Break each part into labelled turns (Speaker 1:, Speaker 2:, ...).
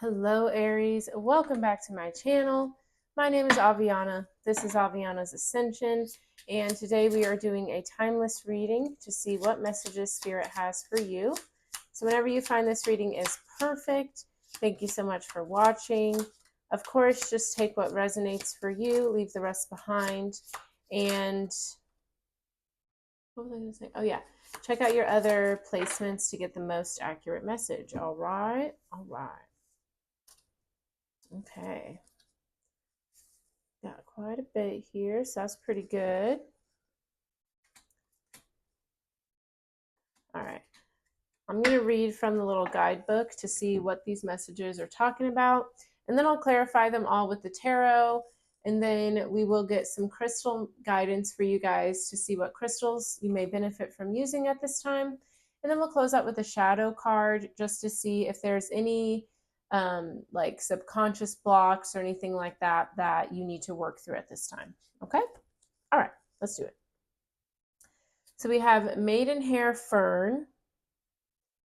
Speaker 1: Hello Aries, welcome back to my channel. My name is Aviana. This is Aviana's Ascension, and today we are doing a timeless reading to see what messages Spirit has for you. So whenever you find this reading is perfect, thank you so much for watching. Of course, just take what resonates for you, leave the rest behind, and what was I going to say? Oh yeah, check out your other placements to get the most accurate message. All right. Okay. Got quite a bit here, so that's pretty good. All right. I'm going to read from the little guidebook to see what these messages are talking about, and then I'll clarify them all with the tarot, and then we will get some crystal guidance for you guys to see what crystals you may benefit from using at this time. And then we'll close out with a shadow card just to see if there's any like subconscious blocks or anything like that that you need to work through at this time. Okay? All right, let's do it. So we have maidenhair fern.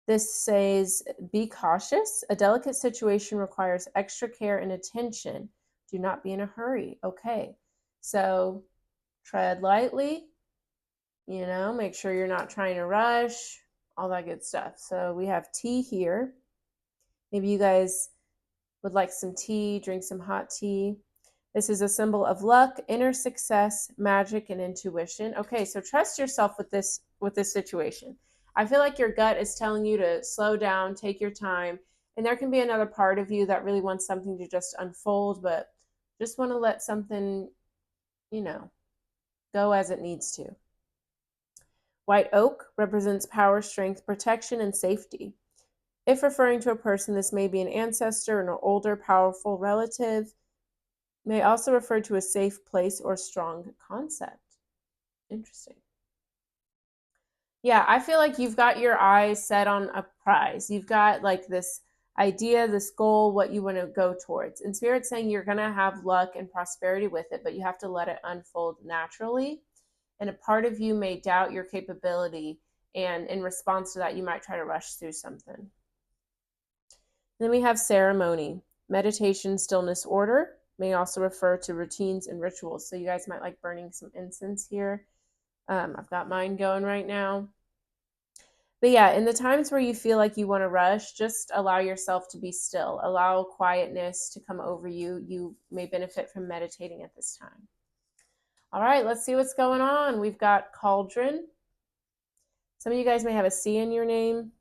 Speaker 1: This says, be cautious. A delicate situation requires extra care and attention. Do not be in a hurry. Okay, so tread lightly, make sure you're not trying to rush, all that good stuff. So we have tea here. Maybe you guys would like some tea, drink some hot tea. This is a symbol of luck, inner success, magic, and intuition. Okay, so trust yourself with this situation. I feel like your gut is telling you to slow down, take your time, and there can be another part of you that really wants something to just unfold, but just want to let something, go as it needs to. White oak represents power, strength, protection, and safety. If referring to a person, this may be an ancestor, an older, powerful relative. May also refer to a safe place or strong concept. Interesting. Yeah, I feel like you've got your eyes set on a prize. You've got like this idea, this goal, what you want to go towards. And Spirit's saying you're going to have luck and prosperity with it, but you have to let it unfold naturally. And a part of you may doubt your capability. And in response to that, you might try to rush through something. Then we have ceremony, meditation, stillness, order. May also refer to routines and rituals. So you guys might like burning some incense here. I've got mine going right now. But yeah, in the times where you feel like you want to rush, just allow yourself to be still. Allow quietness to come over you. You may benefit from meditating at this time. All right, let's see what's going on. We've got cauldron. Some of you guys may have a C in your name.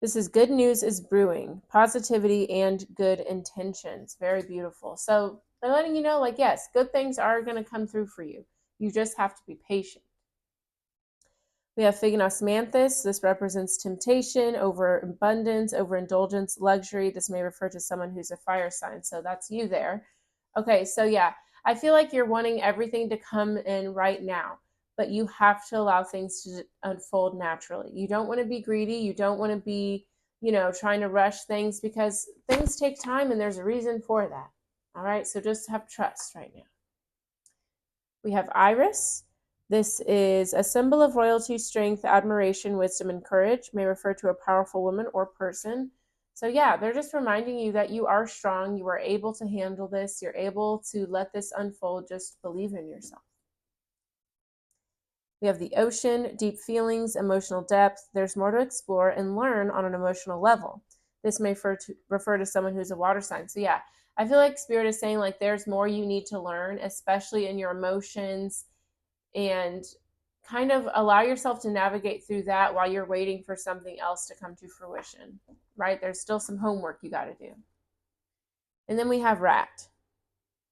Speaker 1: This is good news is brewing, positivity and good intentions. Very beautiful. So they're letting you know, like, yes, good things are going to come through for you. You just have to be patient. We have Fig and Osmanthus. This represents temptation, overabundance, overindulgence, luxury. This may refer to someone who's a fire sign. So that's you there. Okay, so yeah, I feel like you're wanting everything to come in right now, but you have to allow things to unfold naturally. You don't want to be greedy. You don't want to be, trying to rush things because things take time and there's a reason for that. All right, so just have trust right now. We have Iris. This is a symbol of royalty, strength, admiration, wisdom, and courage. May refer to a powerful woman or person. So yeah, they're just reminding you that you are strong. You are able to handle this. You're able to let this unfold. Just believe in yourself. We have the ocean, deep feelings, emotional depth. There's more to explore and learn on an emotional level. This may refer to someone who's a water sign. So yeah, I feel like Spirit is saying like there's more you need to learn, especially in your emotions, and kind of allow yourself to navigate through that while you're waiting for something else to come to fruition, right? There's still some homework you got to do. And then we have rat,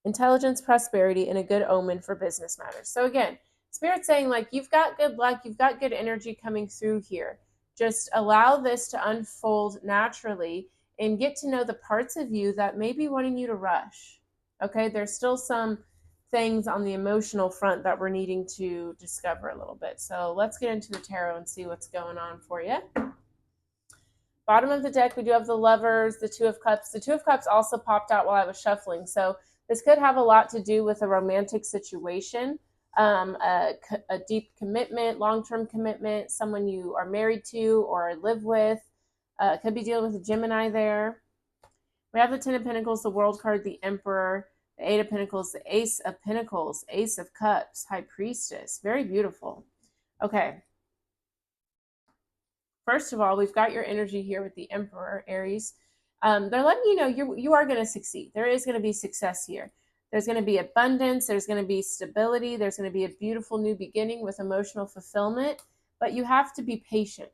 Speaker 1: intelligence, prosperity, and a good omen for business matters. So again, Spirit's saying like you've got good luck, you've got good energy coming through here. Just allow this to unfold naturally and get to know the parts of you that may be wanting you to rush. Okay, there's still some things on the emotional front that we're needing to discover a little bit. So let's get into the tarot and see what's going on for you. Bottom of the deck, we do have the Lovers, the Two of Cups. The Two of Cups also popped out while I was shuffling. So this could have a lot to do with a romantic situation, a deep commitment, long-term commitment, someone you are married to or live with. Could be dealing with a Gemini there. We have the Ten of Pentacles, the World card, the Emperor, the Eight of Pentacles, the Ace of Pentacles, Ace of Cups, High Priestess. Very beautiful. Okay. First of all, we've got your energy here with the Emperor, Aries. They're letting you know you are going to succeed. There is going to be success here. There's going to be abundance. There's going to be stability. There's going to be a beautiful new beginning with emotional fulfillment. But you have to be patient.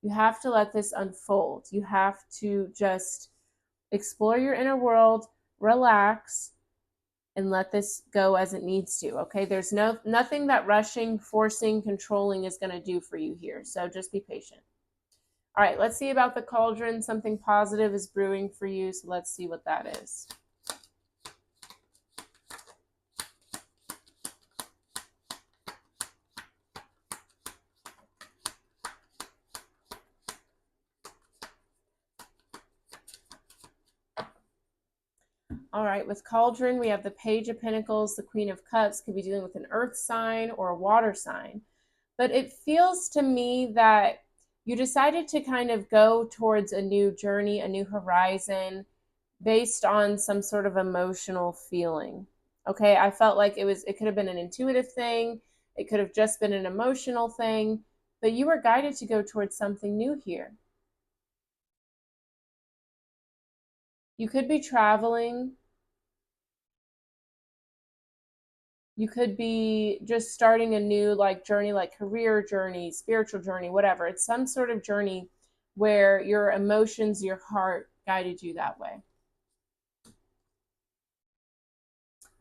Speaker 1: You have to let this unfold. You have to just explore your inner world, relax, and let this go as it needs to. Okay, there's nothing that rushing, forcing, controlling is going to do for you here. So just be patient. All right, let's see about the cauldron. Something positive is brewing for you, so let's see what that is. All right, with cauldron, we have the Page of Pentacles, the Queen of Cups. Could be dealing with an earth sign or a water sign. But it feels to me that you decided to kind of go towards a new journey, a new horizon, based on some sort of emotional feeling. Okay, I felt like it could have been an intuitive thing, it could have just been an emotional thing, but you were guided to go towards something new here. You could be traveling. You could be just starting a new journey, like career journey, spiritual journey, whatever. It's some sort of journey where your emotions, your heart guided you that way.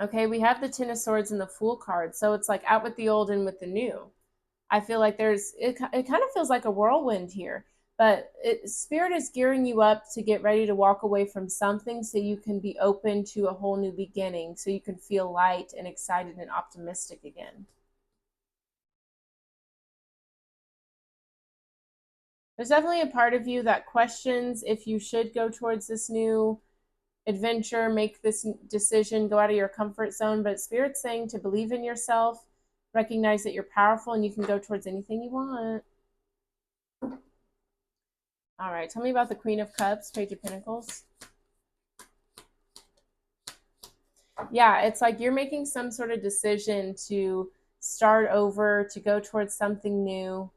Speaker 1: Okay, we have the Ten of Swords and the Fool card. So it's like out with the old and with the new. I feel like it kind of feels like a whirlwind here, but Spirit is gearing you up to get ready to walk away from something so you can be open to a whole new beginning, so you can feel light and excited and optimistic again. There's definitely a part of you that questions if you should go towards this new adventure, make this decision, go out of your comfort zone, but Spirit's saying to believe in yourself, recognize that you're powerful and you can go towards anything you want. All right, tell me about the Queen of Cups, Page of Pentacles. Yeah, it's like you're making some sort of decision to start over, to go towards something new.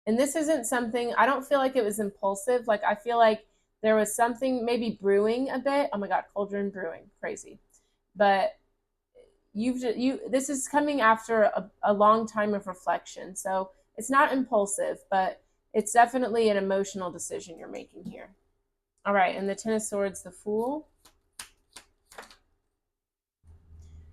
Speaker 1: And this isn't something, I don't feel like it was impulsive. Like, I feel like there was something maybe brewing a bit. Oh my God, cauldron brewing, crazy. But this is coming after a long time of reflection. So it's not impulsive, but it's definitely an emotional decision you're making here. All right, and the Ten of Swords, the Fool.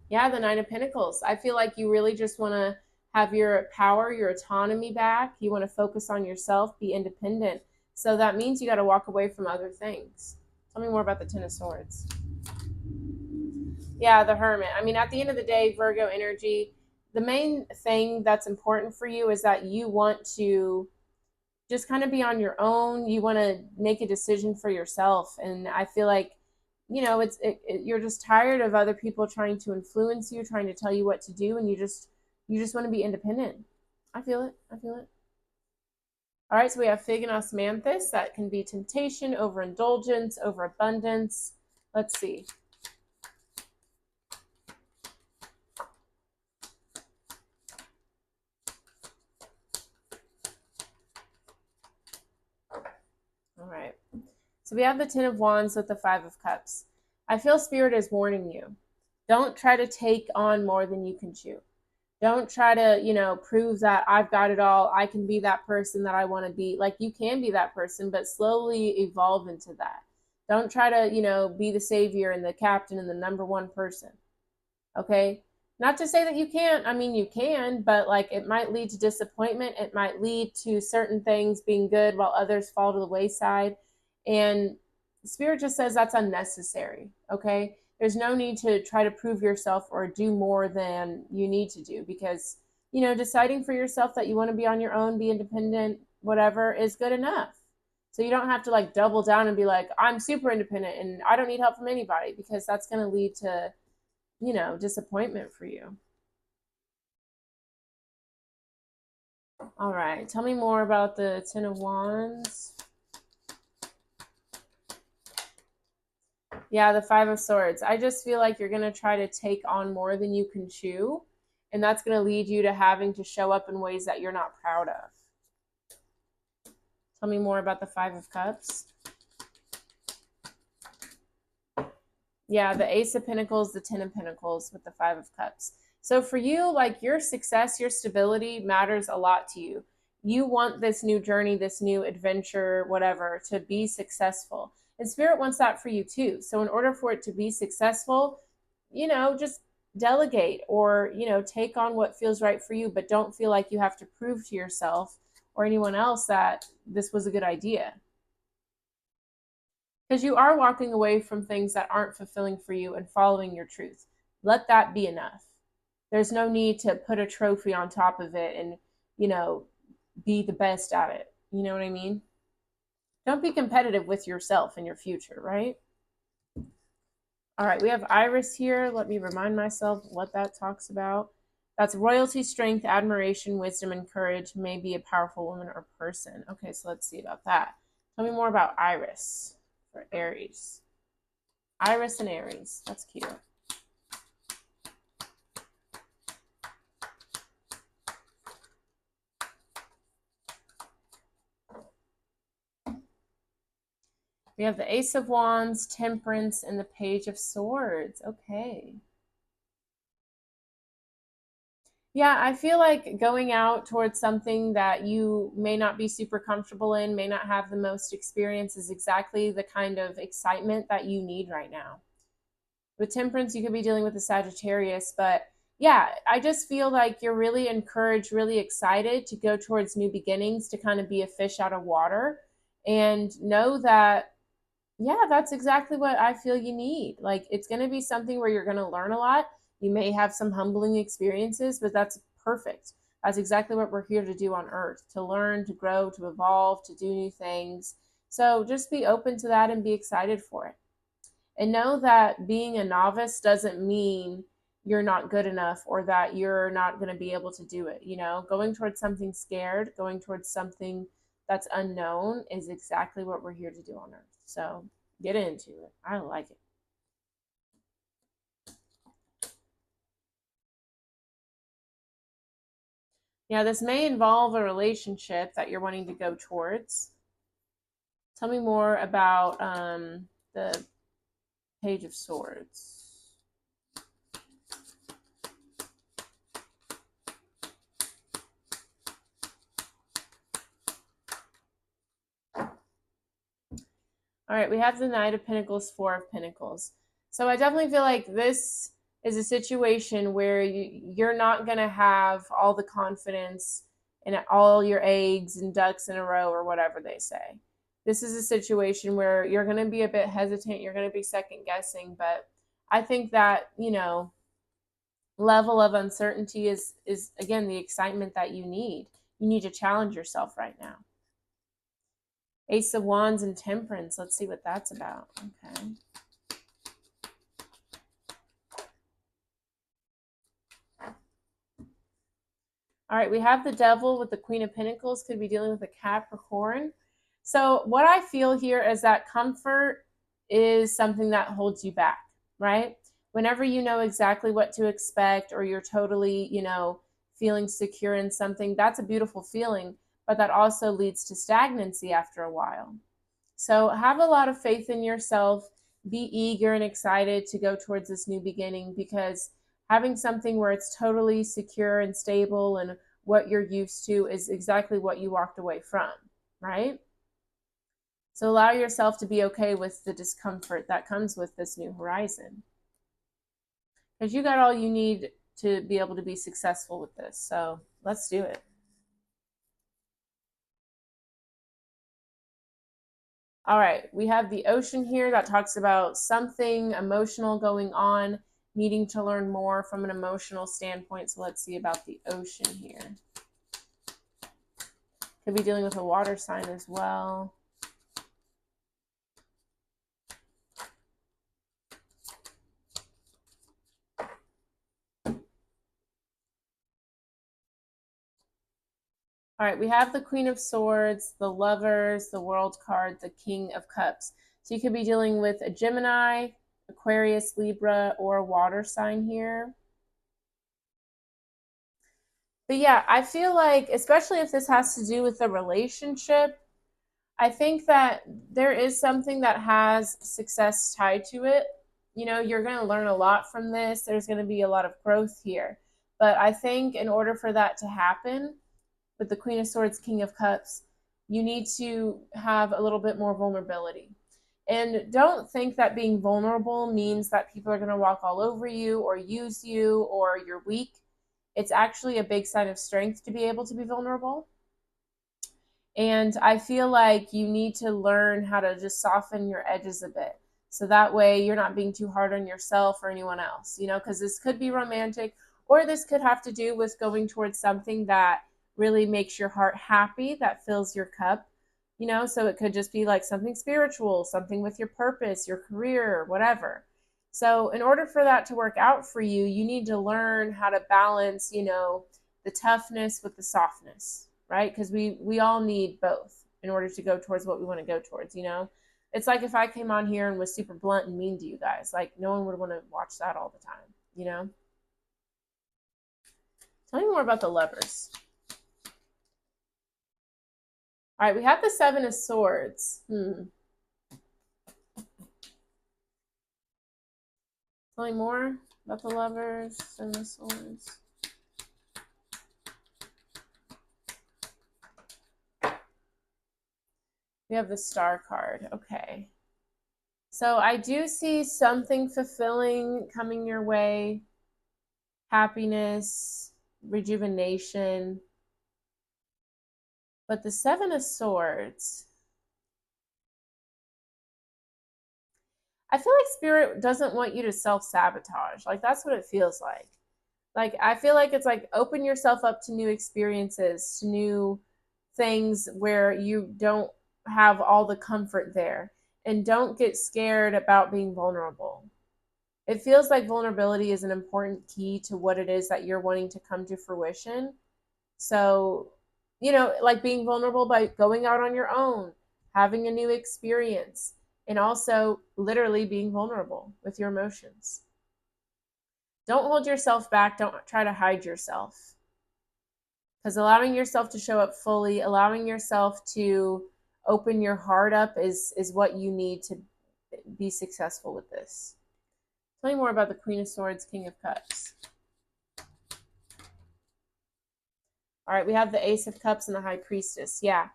Speaker 1: Yeah, the Nine of Pentacles. I feel like you really just want to have your power, your autonomy back. You want to focus on yourself, be independent. So that means you got to walk away from other things. Tell me more about the Ten of Swords. Yeah, the Hermit. I mean, at the end of the day, Virgo energy, the main thing that's important for you is that you want to just kind of be on your own. You want to make a decision for yourself. And I feel like, you know, you're just tired of other people trying to influence you, trying to tell you what to do, and you just want to be independent. I feel it. I feel it. All right, so we have Fig and Osmanthus. That can be temptation, overindulgence, overabundance. Let's see. All right. So we have the Ten of Wands with the Five of Cups. I feel Spirit is warning you. Don't try to take on more than you can chew. Don't try to, prove that I've got it all. I can be that person that I want to be. Like, you can be that person, but slowly evolve into that. Don't try to, be the savior and the captain and the number one person. Okay? Not to say that you can't. I mean, you can, but like it might lead to disappointment. It might lead to certain things being good while others fall to the wayside. And Spirit just says that's unnecessary. Okay? There's no need to try to prove yourself or do more than you need to do, because, deciding for yourself that you want to be on your own, be independent, whatever, is good enough. So you don't have to like double down and be like, I'm super independent and I don't need help from anybody, because that's going to lead to, disappointment for you. All right, tell me more about the Ten of Wands. Yeah, the Five of Swords. I just feel like you're going to try to take on more than you can chew, and that's going to lead you to having to show up in ways that you're not proud of. Tell me more about the Five of Cups. Yeah, the Ace of Pentacles, the Ten of Pentacles with the Five of Cups. So for you, like, your success, your stability matters a lot to you. You want this new journey, this new adventure, whatever, to be successful. And Spirit wants that for you too. So in order for it to be successful, just delegate or, take on what feels right for you, but don't feel like you have to prove to yourself or anyone else that this was a good idea. Because you are walking away from things that aren't fulfilling for you and following your truth. Let that be enough. There's no need to put a trophy on top of it and, be the best at it. You know what I mean? Don't be competitive with yourself and your future, right? All right, we have Iris here. Let me remind myself what that talks about. That's royalty, strength, admiration, wisdom, and courage. May be a powerful woman or person. Okay, so let's see about that. Tell me more about Iris for Aries. Iris and Aries. That's cute. We have the Ace of Wands, Temperance, and the Page of Swords. Okay. Yeah, I feel like going out towards something that you may not be super comfortable in, may not have the most experience, is exactly the kind of excitement that you need right now. With Temperance, you could be dealing with a Sagittarius, but yeah, I just feel like you're really encouraged, really excited to go towards new beginnings, to kind of be a fish out of water, and know that, yeah, that's exactly what I feel you need. Like, it's going to be something where you're going to learn a lot. You may have some humbling experiences, but that's perfect. That's exactly what we're here to do on Earth, to learn, to grow, to evolve, to do new things. So just be open to that and be excited for it. And know that being a novice doesn't mean you're not good enough or that you're not going to be able to do it. Going towards something scared, going towards something that's unknown is exactly what we're here to do on Earth. So get into it. I like it. Yeah, this may involve a relationship that you're wanting to go towards. Tell me more about the Page of Swords. All right, we have the Knight of Pentacles, Four of Pentacles. So I definitely feel like this is a situation where you're not going to have all the confidence and all your eggs and ducks in a row, or whatever they say. This is a situation where you're going to be a bit hesitant. You're going to be second guessing. But I think that, level of uncertainty is again, the excitement that you need. You need to challenge yourself right now. Ace of Wands and Temperance. Let's see what that's about. Okay. All right, we have the Devil with the Queen of Pentacles. Could be dealing with a Capricorn. So what I feel here is that comfort is something that holds you back, right? Whenever you know exactly what to expect, or you're totally, feeling secure in something, that's a beautiful feeling, but that also leads to stagnancy after a while. So have a lot of faith in yourself. Be eager and excited to go towards this new beginning, because having something where it's totally secure and stable and what you're used to is exactly what you walked away from, right? So allow yourself to be okay with the discomfort that comes with this new horizon, because you got all you need to be able to be successful with this. So let's do it. All right, we have the Ocean here. That talks about something emotional going on, needing to learn more from an emotional standpoint. So let's see about the Ocean here. Could be dealing with a water sign as well. All right, we have the Queen of Swords, the Lovers, the World card, the King of Cups. So you could be dealing with a Gemini, Aquarius, Libra, or water sign here. But yeah, I feel like, especially if this has to do with a relationship, I think that there is something that has success tied to it. You know, you're going to learn a lot from this. There's going to be a lot of growth here. But I think in order for that to happen, with the Queen of Swords, King of Cups, you need to have a little bit more vulnerability. And don't think that being vulnerable means that people are going to walk all over you or use you or you're weak. It's actually a big sign of strength to be able to be vulnerable. And I feel like you need to learn how to just soften your edges a bit. So that way you're not being too hard on yourself or anyone else, you know, because this could be romantic, or this could have to do with going towards something that really makes your heart happy, that fills your cup, you know. So it could just be like something spiritual, something with your purpose, your career, whatever. So in order for that to work out for you, you need to learn how to balance, you know, the toughness with the softness, right? Because we all need both in order to go towards what we want to go towards, you know. It's like if I came on here and was super blunt and mean to you guys, like no one would want to watch that all the time, you know. Tell me more about the Lovers. All right, we have the Seven of Swords. Tell me more about the Lovers, Seven of Swords. We have the Star card. Okay. So I do see something fulfilling coming your way. Happiness, rejuvenation. But the Seven of Swords, I feel like Spirit doesn't want you to self-sabotage. Like, that's what it feels like. Like, I feel like it's like open yourself up to new experiences, to new things where you don't have all the comfort there. And don't get scared about being vulnerable. It feels like vulnerability is an important key to what it is that you're wanting to come to fruition. So, you know, like being vulnerable by going out on your own, having a new experience, and also literally being vulnerable with your emotions. Don't hold yourself back. Don't try to hide yourself. Because allowing yourself to show up fully, allowing yourself to open your heart up is what you need to be successful with this. Tell me more about the Queen of Swords, King of Cups. All right, we have the Ace of Cups and the High Priestess. Yeah.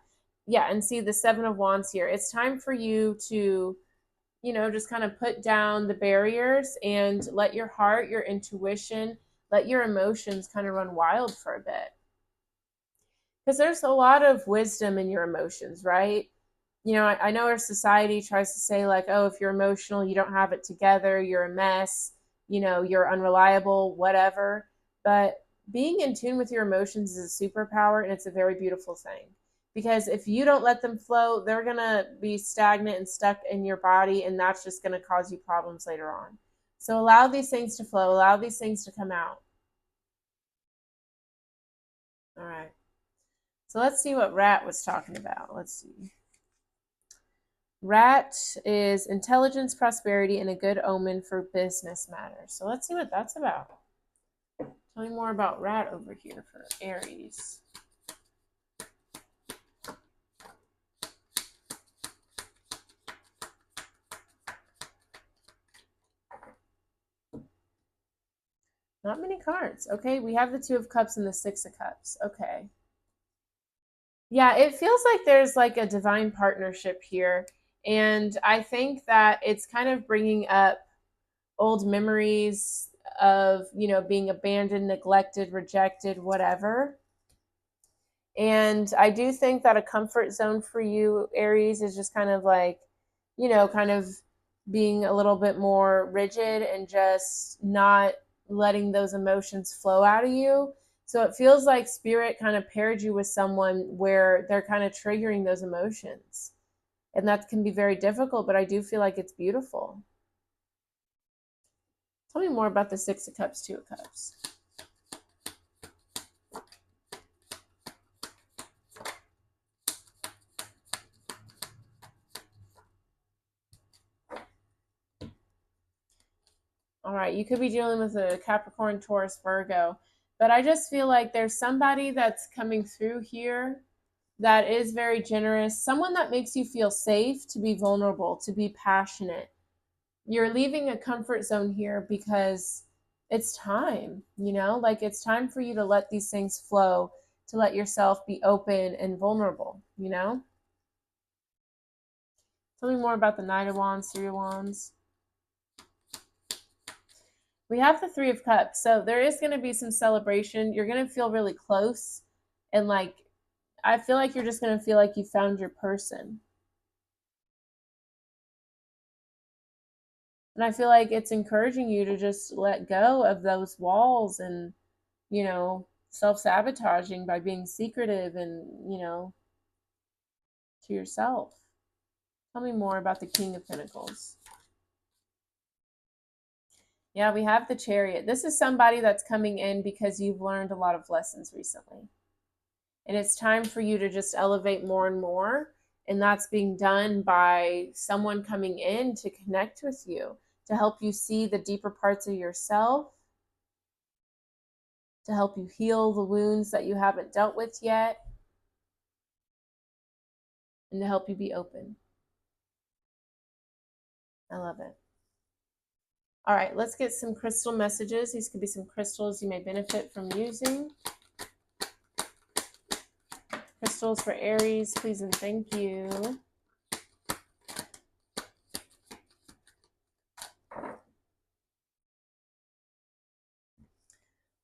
Speaker 1: And see the Seven of Wands here. It's time for you to, you know, just kind of put down the barriers and let your heart, your intuition, let your emotions kind of run wild for a bit. Because there's a lot of wisdom in your emotions, right? You know, I know our society tries to say, like, oh, if you're emotional, you don't have it together, you're a mess, you know, you're unreliable, whatever. But being in tune with your emotions is a superpower, and it's a very beautiful thing. Because if you don't let them flow, they're going to be stagnant and stuck in your body, and that's just going to cause you problems later on. So allow these things to flow, allow these things to come out. All right. So let's see what Rat was talking about. Let's see. Rat is intelligence, prosperity, and a good omen for business matters. So let's see what that's about. Tell me more about Rat over here for Aries. Not many cards. Okay, we have the Two of Cups and the Six of Cups. Okay. Yeah, it feels like there's like a divine partnership here. And I think that it's kind of bringing up old memories of, you know, being abandoned, neglected, rejected, whatever. And I do think that a comfort zone for you, Aries, is just kind of like, you know, kind of being a little bit more rigid and just not letting those emotions flow out of you. So it feels like Spirit kind of paired you with someone where they're kind of triggering those emotions. And that can be very difficult, but I do feel like it's beautiful. Tell me more about the Six of Cups, Two of Cups. All right, you could be dealing with a Capricorn, Taurus, Virgo, but I just feel like there's somebody that's coming through here that is very generous, someone that makes you feel safe to be vulnerable, to be passionate. You're leaving a comfort zone here because it's time, like it's time for you to let these things flow, to let yourself be open and vulnerable. Tell me more about the Knight of Wands, Three of Wands. We have the Three of Cups. So there is going to be some celebration. You're going to feel really close. And I feel like you're just going to feel like you found your person. And I feel like it's encouraging you to just let go of those walls and, self-sabotaging by being secretive and, to yourself. Tell me more about the King of Pentacles. Yeah, we have the Chariot. This is somebody that's coming in because you've learned a lot of lessons recently. And it's time for you to just elevate more and more. And that's being done by someone coming in to connect with you, to help you see the deeper parts of yourself, to help you heal the wounds that you haven't dealt with yet, and to help you be open. I love it. All right, let's get some crystal messages. These could be some crystals you may benefit from using. Crystals for Aries, please and thank you.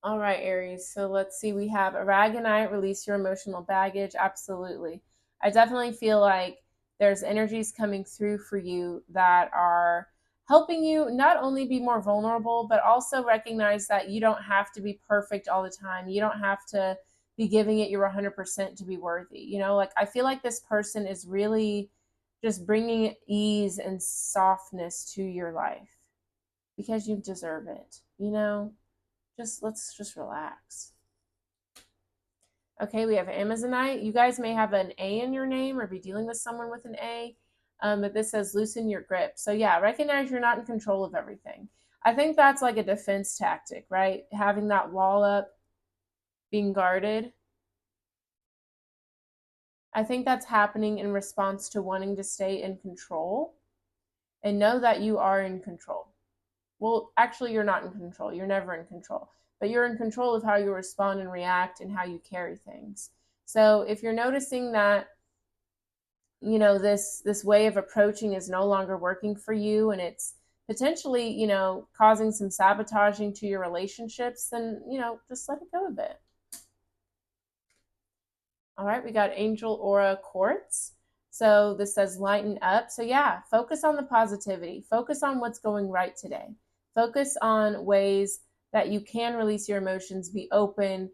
Speaker 1: All right, Aries. So let's see. We have Aragonite, release your emotional baggage. Absolutely. I definitely feel like there's energies coming through for you that are helping you not only be more vulnerable, but also recognize that you don't have to be perfect all the time. You don't have to be giving it your 100% to be worthy. I feel like this person is really just bringing ease and softness to your life because you deserve it. Let's just relax. Okay, we have Amazonite. You guys may have an A in your name or be dealing with someone with an A, but this says loosen your grip. So yeah, recognize you're not in control of everything. I think that's like a defense tactic, right? Having that wall up, being guarded. I think that's happening in response to wanting to stay in control and know that you are in control. Well, actually, you're not in control. You're never in control. But you're in control of how you respond and react and how you carry things. So if you're noticing that, this way of approaching is no longer working for you and it's potentially, causing some sabotaging to your relationships, then, just let it go a bit. All right, we got Angel Aura Quartz. So this says lighten up. So yeah, focus on the positivity. Focus on what's going right today. Focus on ways that you can release your emotions, be open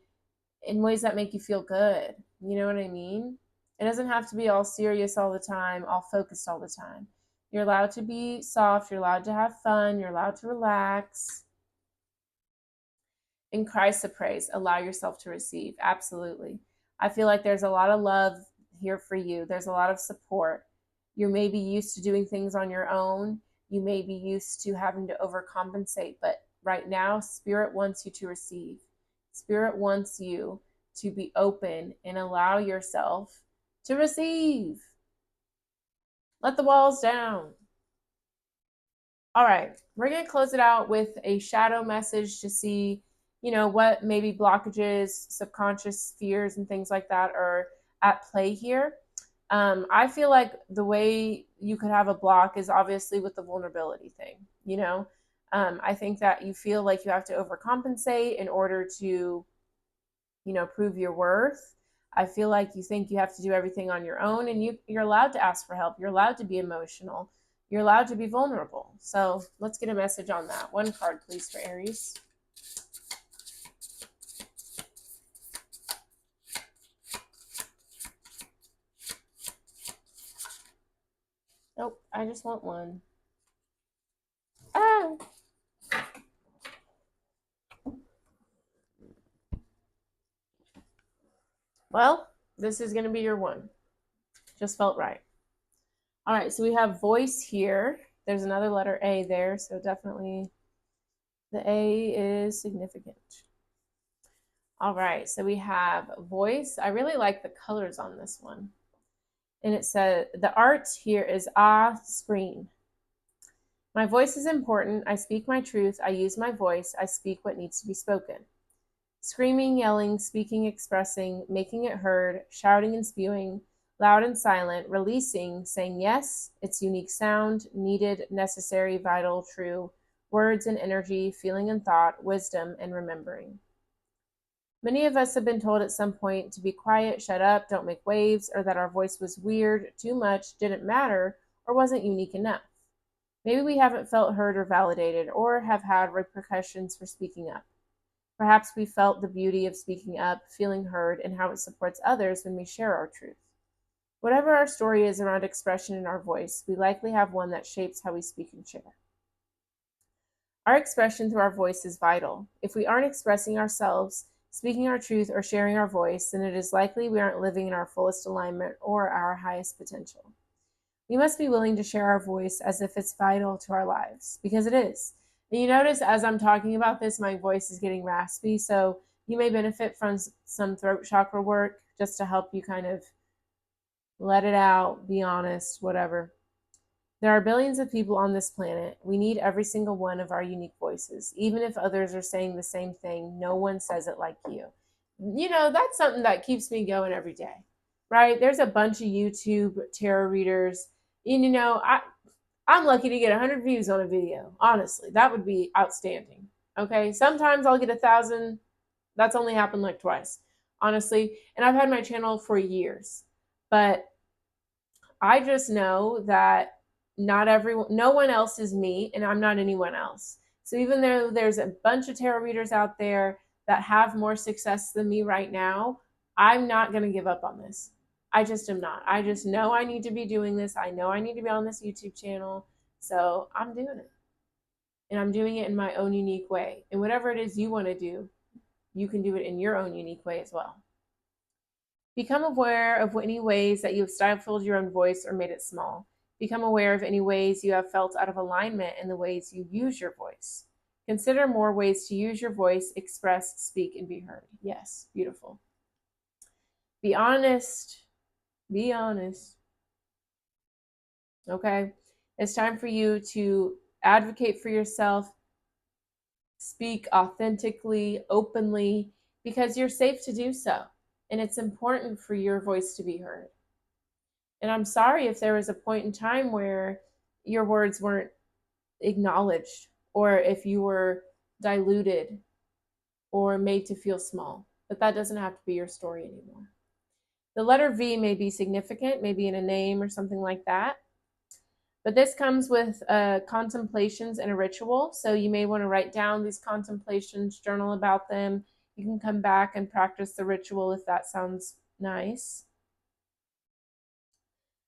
Speaker 1: in ways that make you feel good. You know what I mean? It doesn't have to be all serious all the time, all focused all the time. You're allowed to be soft. You're allowed to have fun. You're allowed to relax. In Christ the praise, allow yourself to receive. Absolutely. I feel like there's a lot of love here for you. There's a lot of support. You're maybe used to doing things on your own. You may be used to having to overcompensate, but right now, Spirit wants you to receive. Spirit wants you to be open and allow yourself to receive. Let the walls down. All right, we're going to close it out with a shadow message to see, what maybe blockages, subconscious fears, and things like that are at play here. I feel like the way you could have a block is obviously with the vulnerability thing, I think that you feel like you have to overcompensate in order to, prove your worth. I feel like you think you have to do everything on your own, and you're allowed to ask for help. You're allowed to be emotional. You're allowed to be vulnerable. So let's get a message on that. One card, please, for Aries. Nope, I just want one. Ah! Well, this is going to be your one. Just felt right. All right, so we have voice here. There's another letter A there, so definitely The A is significant. All right, so we have voice. I really like the colors on this one. And it said, the art here is screen. My voice is important. I speak my truth. I use my voice. I speak what needs to be spoken. Screaming, yelling, speaking, expressing, making it heard, shouting and spewing, loud and silent, releasing, saying yes, its unique sound, needed, necessary, vital, true, words and energy, feeling and thought, wisdom and remembering. Many of us have been told at some point to be quiet, shut up, don't make waves, or that our voice was weird, too much, didn't matter, or wasn't unique enough. Maybe we haven't felt heard or validated, or have had repercussions for speaking up. Perhaps we felt the beauty of speaking up, feeling heard, and how it supports others when we share our truth. Whatever our story is around expression in our voice, we likely have one that shapes how we speak and share. Our expression through our voice is vital. If we aren't expressing ourselves, speaking our truth, or sharing our voice, then it is likely we aren't living in our fullest alignment or our highest potential. We must be willing to share our voice as if it's vital to our lives, because it is. And you notice as I'm talking about this, my voice is getting raspy, so you may benefit from some throat chakra work just to help you kind of let it out, be honest, whatever. There are billions of people on this planet. We need every single one of our unique voices. Even if others are saying the same thing, no one says it like you. You know, that's something that keeps me going every day, right? There's a bunch of YouTube tarot readers. And, you know, I'm lucky to get 100 views on a video. Honestly, that would be outstanding. Okay, sometimes I'll get 1,000. That's only happened like twice, honestly. And I've had my channel for years, but I just know that no one else is me, and I'm not anyone else. So even though there's a bunch of tarot readers out there that have more success than me right now, I'm not going to give up on this. I just am not. I just know I need to be doing this. I know I need to be on this YouTube channel. So I'm doing it. And I'm doing it in my own unique way. And whatever it is you want to do, you can do it in your own unique way as well. Become aware of any ways that you have stifled your own voice or made it small. Become aware of any ways you have felt out of alignment in the ways you use your voice. Consider more ways to use your voice, express, speak, and be heard. Yes, beautiful. Be honest. Be honest. Okay? It's time for you to advocate for yourself, speak authentically, openly, because you're safe to do so. And it's important for your voice to be heard. And I'm sorry if there was a point in time where your words weren't acknowledged, or if you were diluted or made to feel small. But that doesn't have to be your story anymore. The letter V may be significant, maybe in a name or something like that. But this comes with contemplations and a ritual. So you may want to write down these contemplations, journal about them. You can come back and practice the ritual if that sounds nice.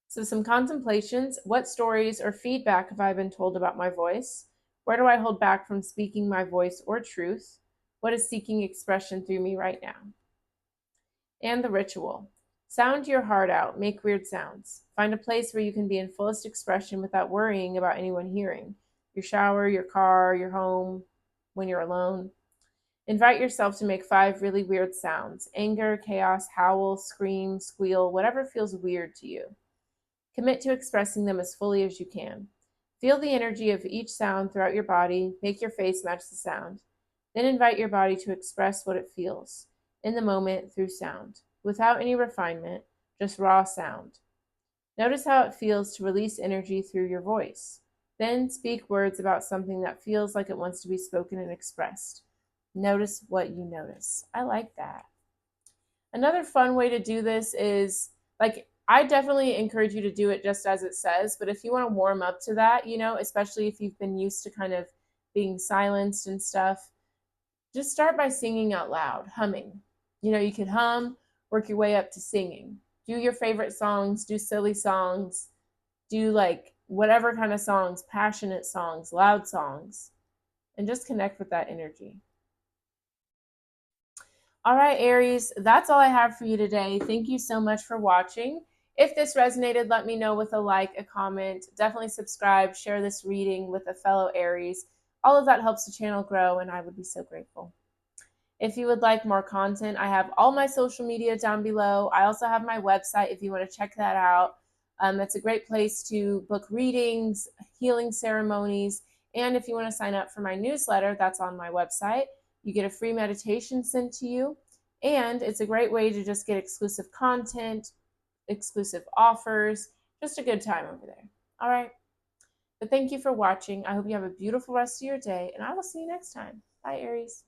Speaker 1: So some contemplations. What stories or feedback have I been told about my voice? Where do I hold back from speaking my voice or truth? What is seeking expression through me right now? And the ritual. Sound your heart out. Make weird sounds. Find a place where you can be in fullest expression without worrying about anyone hearing. Your shower, your car, your home, when you're alone. Invite yourself to make 5 really weird sounds. Anger, chaos, howl, scream, squeal, whatever feels weird to you. Commit to expressing them as fully as you can. Feel the energy of each sound throughout your body. Make your face match the sound. Then invite your body to express what it feels in the moment through sound, without any refinement, just raw sound. Notice how it feels to release energy through your voice. Then speak words about something that feels like it wants to be spoken and expressed. Notice what you notice. I like that. Another fun way to do this is, like, I definitely encourage you to do it just as it says, but if you want to warm up to that, you know, especially if you've been used to kind of being silenced and stuff, just start by singing out loud, humming. You know, you could hum, work your way up to singing. Do your favorite songs, do silly songs, do like whatever kind of songs, passionate songs, loud songs, and just connect with that energy. All right, Aries, that's all I have for you today. Thank you so much for watching. If this resonated, let me know with a like, a comment. Definitely subscribe, share this reading with a fellow Aries. All of that helps the channel grow, and I would be so grateful. If you would like more content, I have all my social media down below. I also have my website if you want to check that out. That's a great place to book readings, healing ceremonies, and if you want to sign up for my newsletter, that's on my website. You get a free meditation sent to you, and it's a great way to just get exclusive content, exclusive offers, just a good time over there. All right. But thank you for watching. I hope you have a beautiful rest of your day, and I will see you next time. Bye, Aries.